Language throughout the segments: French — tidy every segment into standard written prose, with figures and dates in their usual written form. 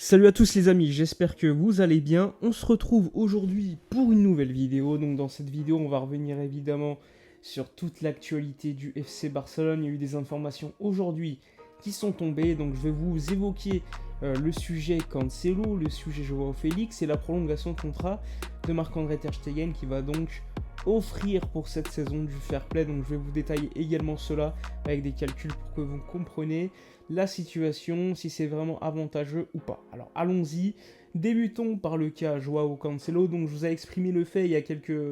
Salut à tous les amis, j'espère que vous allez bien. On se retrouve aujourd'hui pour une nouvelle vidéo. Donc dans cette vidéo, on va revenir évidemment sur toute l'actualité du FC Barcelone. Il y a eu des informations aujourd'hui qui sont tombées. Donc je vais vous évoquer le sujet Cancelo, le sujet Joao Félix et la prolongation de contrat de Marc-André Ter Stegen qui va donc offrir pour cette saison du fair play. Donc je vais vous détailler également cela avec des calculs pour que vous compreniez la situation, si c'est vraiment avantageux ou pas. Alors allons-y, débutons par le cas Joao Cancelo. Donc je vous ai exprimé le fait il y a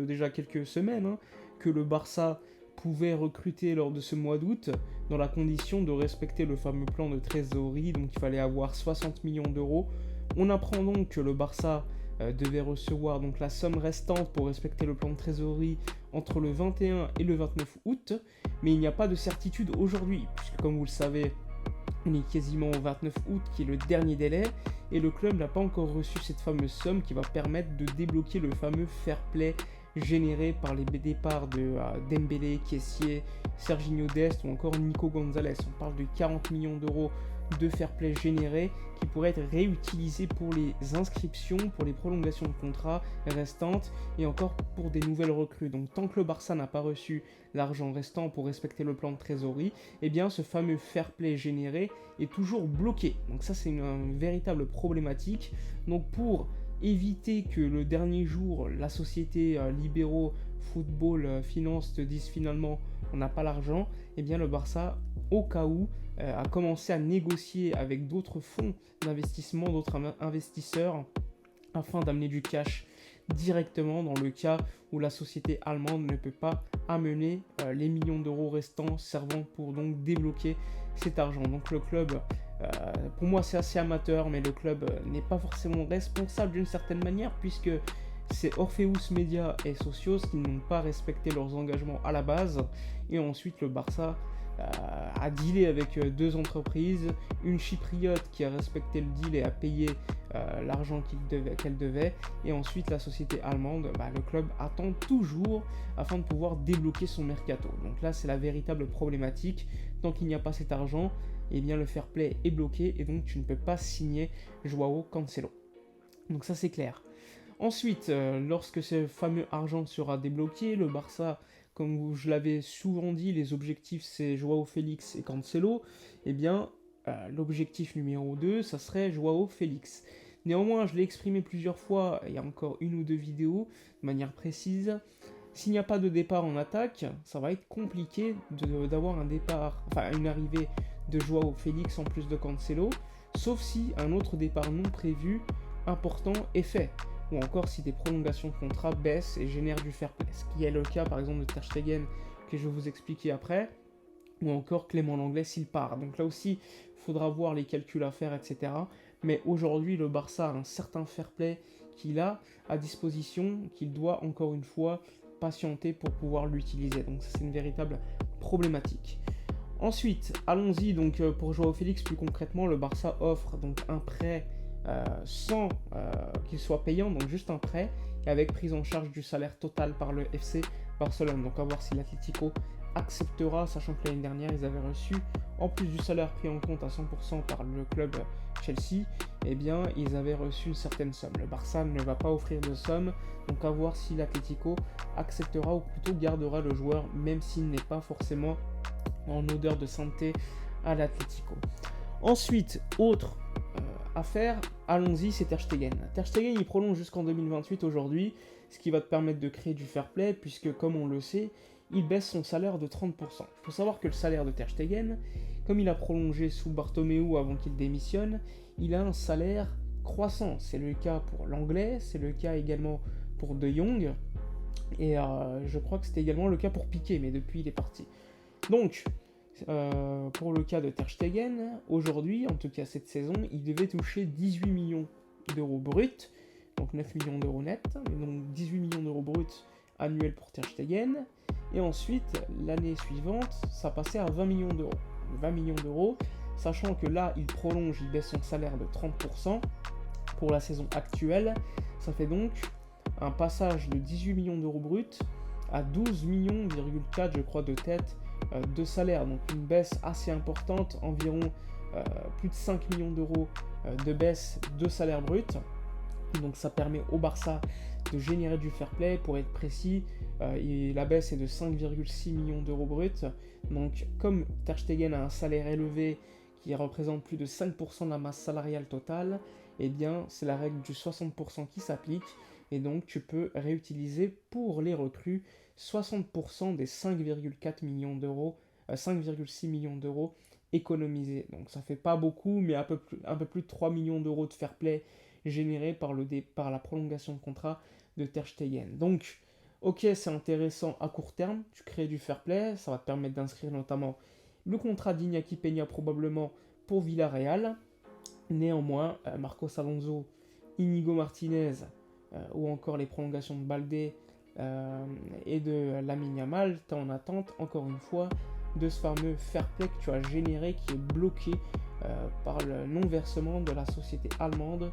déjà quelques semaines que le Barça pouvait recruter lors de ce mois d'août dans la condition de respecter le fameux plan de trésorerie, donc il fallait avoir 60 millions d'euros. On apprend donc que le Barça devait recevoir donc la somme restante pour respecter le plan de trésorerie entre le 21 et le 29 août, mais il n'y a pas de certitude aujourd'hui, puisque comme vous le savez, on est quasiment au 29 août qui est le dernier délai et le club n'a pas encore reçu cette fameuse somme qui va permettre de débloquer le fameux fair play généré par les départs de Dembélé, Kessié, Serginho Dest ou encore Nico Gonzalez. On parle de 40 millions d'euros de fair play générés qui pourraient être réutilisés pour les inscriptions, pour les prolongations de contrats restantes et encore pour des nouvelles recrues. Donc tant que le Barça n'a pas reçu l'argent restant pour respecter le plan de trésorerie, eh bien ce fameux fair play généré est toujours bloqué. Donc ça c'est une véritable problématique. Donc pour éviter que le dernier jour la société Libéraux Football Finance te dise finalement on n'a pas l'argent, eh bien le Barça au cas où a commencé à négocier avec d'autres fonds d'investissement, d'autres investisseurs afin d'amener du cash directement dans le cas où la société allemande ne peut pas amener les millions d'euros restants servant pour donc débloquer cet argent. Donc le club, pour moi c'est assez amateur, mais le club n'est pas forcément responsable d'une certaine manière puisque c'est Orpheus Media et Socios qui n'ont pas respecté leurs engagements à la base et ensuite le Barça a dealé avec deux entreprises, une chypriote qui a respecté le deal et a payé l'argent qu'elle devait, et ensuite la société allemande, le club attend toujours afin de pouvoir débloquer son mercato. Donc là c'est la véritable problématique, tant qu'il n'y a pas cet argent, eh bien le fair play est bloqué et donc tu ne peux pas signer Joao Cancelo. Donc ça c'est clair. Ensuite, lorsque ce fameux argent sera débloqué, le Barça, comme je l'avais souvent dit, les objectifs c'est Joao Félix et Cancelo, eh bien l'objectif numéro 2, ça serait Joao Félix. Néanmoins, je l'ai exprimé plusieurs fois, il y a encore une ou deux vidéos, de manière précise, s'il n'y a pas de départ en attaque, ça va être compliqué d'avoir une arrivée de Joao Félix en plus de Cancelo, sauf si un autre départ non prévu important est fait, ou encore si des prolongations de contrat baissent et génèrent du fair play, ce qui est le cas par exemple de Ter Stegen que je vais vous expliquer après, ou encore Clément Lenglet s'il part. Donc là aussi, il faudra voir les calculs à faire, etc. Mais aujourd'hui, le Barça a un certain fair play qu'il a à disposition, qu'il doit encore une fois patienter pour pouvoir l'utiliser. Donc ça, c'est une véritable problématique. Ensuite, allons-y donc pour Joao Félix plus concrètement, le Barça offre donc un prêt sans qu'il soit payant, donc juste un prêt, et avec prise en charge du salaire total par le FC Barcelone. Donc à voir si l'Atlético acceptera, sachant que l'année dernière ils avaient reçu, en plus du salaire pris en compte à 100% par le club Chelsea, eh bien ils avaient reçu une certaine somme. Le Barça ne va pas offrir de somme, donc à voir si l'Atlético acceptera ou plutôt gardera le joueur, même s'il n'est pas forcément en odeur de sainteté à l'Atlético. Ensuite, autre affaire, allons-y, c'est Ter Stegen. Ter Stegen il prolonge jusqu'en 2028 aujourd'hui, ce qui va te permettre de créer du fair play, puisque comme on le sait, il baisse son salaire de 30%. Il faut savoir que le salaire de Ter Stegen, comme il a prolongé sous Bartomeu avant qu'il démissionne, il a un salaire croissant. C'est le cas pour l'anglais, c'est le cas également pour De Jong, et je crois que c'était également le cas pour Piqué, mais depuis il est parti. Donc, pour le cas de Ter Stegen, aujourd'hui, en tout cas cette saison, il devait toucher 18 millions d'euros bruts, donc 9 millions d'euros net, mais donc 18 millions d'euros bruts annuels pour Ter Stegen, et ensuite, l'année suivante, ça passait à 20 millions d'euros. 20 millions d'euros, sachant que là, il prolonge, il baisse son salaire de 30% pour la saison actuelle, ça fait donc un passage de 18 millions d'euros bruts à 12 millions,4 je crois de tête de salaire, donc une baisse assez importante, environ plus de 5 millions d'euros de baisse de salaire brut. Donc ça permet au Barça de générer du fair play. Pour être précis, et la baisse est de 5,6 millions d'euros bruts. Donc comme Ter Stegen a un salaire élevé qui représente plus de 5% de la masse salariale totale, eh bien c'est la règle du 60% qui s'applique, et donc tu peux réutiliser pour les recrues 60% des 5,4 millions d'euros, 5,6 millions d'euros économisés. Donc ça fait pas beaucoup, mais un peu plus de 3 millions d'euros de fair play générés par la prolongation de contrat de Ter Stegen. Donc, ok, c'est intéressant à court terme, tu crées du fair play, ça va te permettre d'inscrire notamment le contrat d'Iñaki Peña probablement pour Villarreal. Néanmoins, Marcos Alonso, Inigo Martinez ou encore les prolongations de Baldé et de Lamine Yamal, tu es en attente, encore une fois, de ce fameux fair play que tu as généré qui est bloqué par le non-versement de la société allemande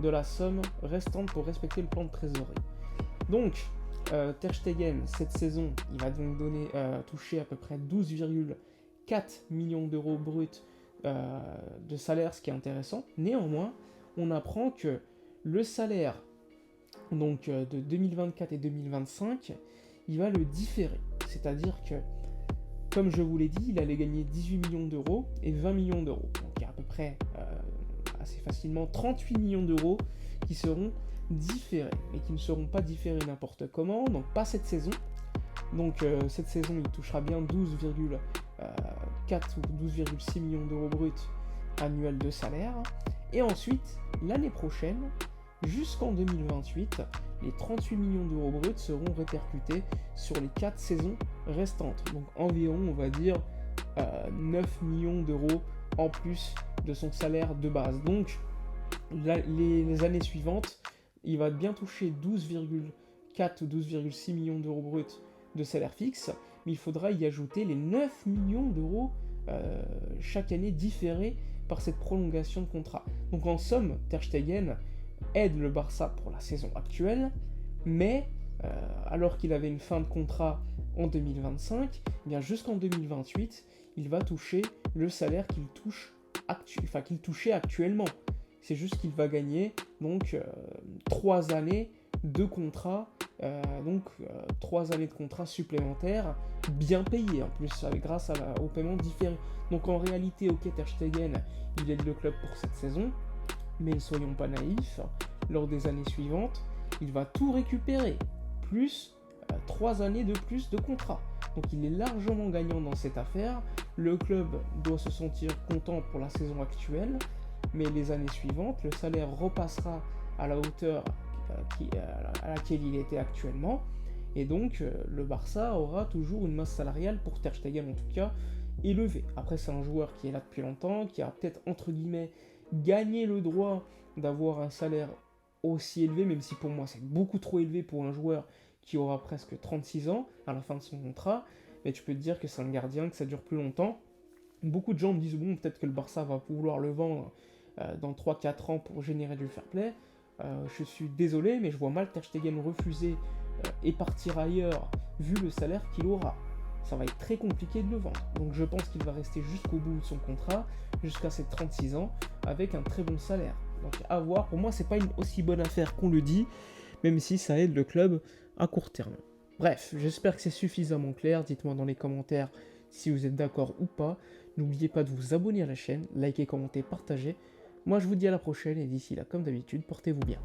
de la somme restante pour respecter le plan de trésorerie. Donc, Ter Stegen, cette saison, il va donc toucher à peu près 12,4 millions d'euros bruts de salaire, ce qui est intéressant. Néanmoins, on apprend que le salaire donc, de 2024 et 2025, il va le différer. C'est-à-dire que, comme je vous l'ai dit, il allait gagner 18 millions d'euros et 20 millions d'euros. Donc il y a à peu près assez facilement 38 millions d'euros qui seront différés, mais qui ne seront pas différés n'importe comment, donc pas cette saison. Donc cette saison, il touchera bien 12,4 ou 12,6 millions d'euros bruts annuels de salaire. Et ensuite, l'année prochaine, jusqu'en 2028, les 38 millions d'euros bruts seront répercutés sur les 4 saisons restantes. Donc environ, on va dire, 9 millions d'euros en plus de son salaire de base. Donc les années suivantes, il va bien toucher 12,4 ou 12,6 millions d'euros bruts de salaire fixe, mais il faudra y ajouter les 9 millions d'euros chaque année différés par cette prolongation de contrat. Donc en somme, Ter Stegen aide le Barça pour la saison actuelle, mais alors qu'il avait une fin de contrat en 2025, eh bien jusqu'en 2028, il va toucher le salaire qu'il touchait actuellement. C'est juste qu'il va gagner donc 3 années de contrat, 3 années de contrat supplémentaires bien payés en plus, grâce au paiement différé. Donc en réalité, ok, Ter Stegen, il aide le club pour cette saison, mais ne soyons pas naïfs, lors des années suivantes, il va tout récupérer, plus 3 années de plus de contrat. Donc il est largement gagnant dans cette affaire. Le club doit se sentir content pour la saison actuelle, mais les années suivantes, le salaire repassera à la hauteur à laquelle il était actuellement, et donc le Barça aura toujours une masse salariale, pour Ter Stegen en tout cas, élevée. Après, c'est un joueur qui est là depuis longtemps, qui a peut-être entre guillemets gagné le droit d'avoir un salaire aussi élevé, même si pour moi c'est beaucoup trop élevé pour un joueur qui aura presque 36 ans à la fin de son contrat, mais tu peux te dire que c'est un gardien, que ça dure plus longtemps. Beaucoup de gens me disent, bon, peut-être que le Barça va vouloir le vendre dans 3-4 ans pour générer du fair play. Je suis désolé, mais je vois mal Ter Stegen refuser et partir ailleurs, vu le salaire qu'il aura. Ça va être très compliqué de le vendre. Donc je pense qu'il va rester jusqu'au bout de son contrat, jusqu'à ses 36 ans, avec un très bon salaire. Donc à voir, pour moi c'est pas une aussi bonne affaire qu'on le dit, même si ça aide le club à court terme. Bref, j'espère que c'est suffisamment clair, dites-moi dans les commentaires si vous êtes d'accord ou pas. N'oubliez pas de vous abonner à la chaîne, liker, commenter, partager. Moi je vous dis à la prochaine et d'ici là comme d'habitude, portez-vous bien.